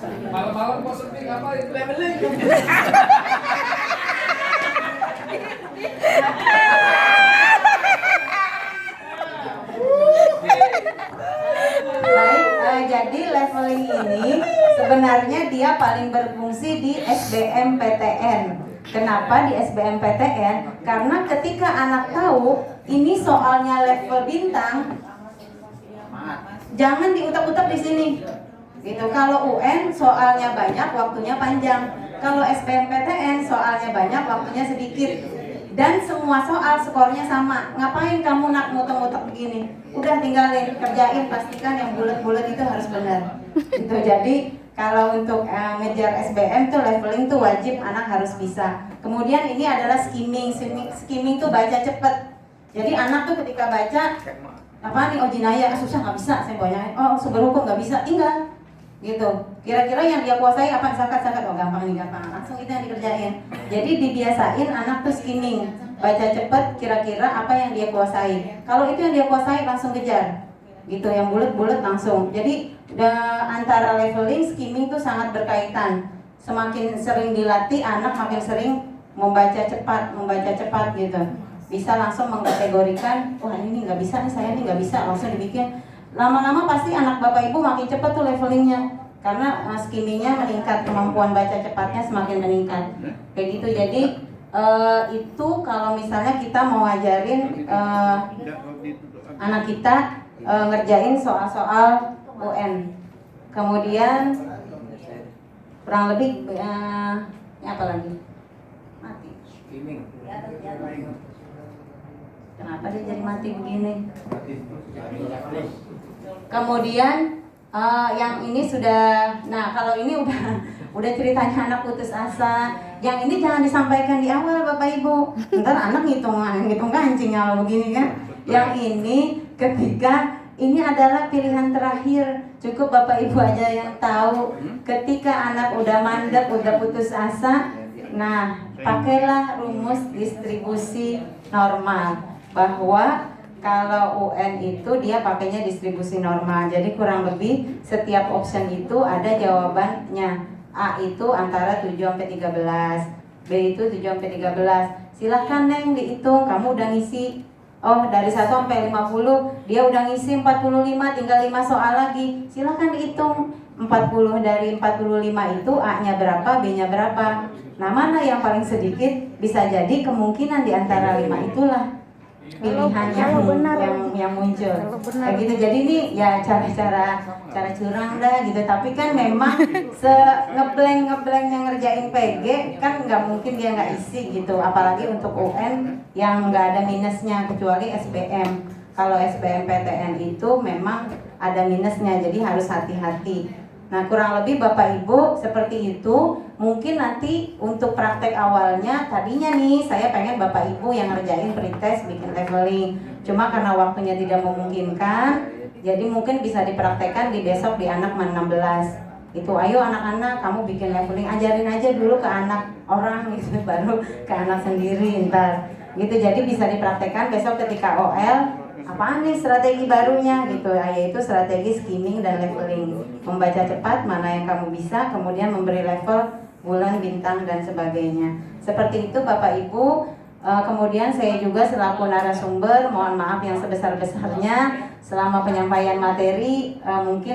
Malam-malam positif apa itu leveling? Baik, jadi leveling ini sebenarnya dia paling berfungsi di SBMPTN. Kenapa di SBMPTN? Karena ketika anak tahu ini soalnya level bintang, jangan diutak-utak di sini. Gitu. Kalau UN soalnya banyak, waktunya panjang. Kalau SBMPTN soalnya banyak, waktunya sedikit. Dan semua soal skornya sama. Ngapain kamu nak muter-muter begini? Udah tinggalin, kerjain, pastikan yang bulat-bulat itu harus benar. Gitu. Jadi kalau untuk ngejar SBM tuh leveling tuh wajib anak harus bisa. Kemudian ini adalah skimming. Skimming tuh baca cepet. Jadi anak tuh ketika baca apa nih, oh jinayah susah nggak bisa, saya banyak. Oh sumber hukum nggak bisa, tinggal. Gitu. Kira-kira yang dia kuasai apa? Zakat, oh gampang nih, gampang. Langsung itu yang dikerjain. Jadi dibiasain anak tuh skimming, baca cepet kira-kira apa yang dia kuasai. Kalau itu yang dia kuasai langsung kejar. Gitu, yang bulat-bulat langsung. Jadi antara leveling, skimming tuh sangat berkaitan. Semakin sering dilatih anak makin sering membaca cepat gitu. Bisa langsung mengkategorikan, wah ini nggak bisa nih, saya ini nggak bisa, langsung dibikin. Lama-lama pasti anak bapak ibu makin cepat tuh levelingnya, karena skimmingnya meningkat, kemampuan baca cepatnya semakin meningkat. Kayak gitu. Jadi itu kalau misalnya kita mau ngajarin anak kita ngerjain soal-soal UN. Kemudian kurang lebih ini apa lagi? Mati. Kenapa dia jadi mati begini? Kemudian yang ini sudah, nah kalau ini udah ceritanya anak putus asa. Yang ini jangan disampaikan di awal Bapak Ibu. Ntar anak ngitung kancing kalau begini kan. Yang ini ketika ini adalah pilihan terakhir. Cukup Bapak Ibu aja yang tahu. Ketika anak udah mandek, udah putus asa, nah pakailah rumus distribusi normal. Bahwa kalau UN itu dia pakainya distribusi normal. Jadi kurang lebih setiap option itu ada jawabannya. A itu antara 7 sampai 13, B itu 7 sampai 13. Silahkan Neng dihitung, kamu udah ngisi. Oh dari 1 sampai 50 dia udah ngisi 45, tinggal 5 soal lagi. Silahkan dihitung 40 dari 45 itu A-nya berapa, B-nya berapa. Nah mana yang paling sedikit, bisa jadi kemungkinan di antara 5 itulah pilihan yang muncul. Kayak gitu. Jadi ini ya cara curang dah gitu. Tapi kan memang ngeblank yang ngerjain PG kan nggak mungkin dia nggak isi gitu. Apalagi untuk UN yang nggak ada minusnya kecuali SBM. Kalau SBMPTN itu memang ada minusnya, jadi harus hati-hati. Nah kurang lebih Bapak Ibu seperti itu. Mungkin nanti untuk praktek awalnya tadinya nih saya pengen Bapak Ibu yang ngerjain pretest bikin leveling. Cuma karena waktunya tidak memungkinkan, jadi mungkin bisa dipraktekkan di besok di anak 16. Itu ayo anak-anak kamu bikin leveling, ajarin aja dulu ke anak orang gitu, baru ke anak sendiri ntar. Gitu, jadi bisa dipraktekkan besok ketika OL. Apaan nih strategi barunya gitu, yaitu strategi skimming dan leveling. Membaca cepat mana yang kamu bisa, kemudian memberi level bulan, bintang, dan sebagainya. Seperti itu Bapak Ibu. Kemudian saya juga selaku narasumber mohon maaf yang sebesar-besarnya selama penyampaian materi mungkin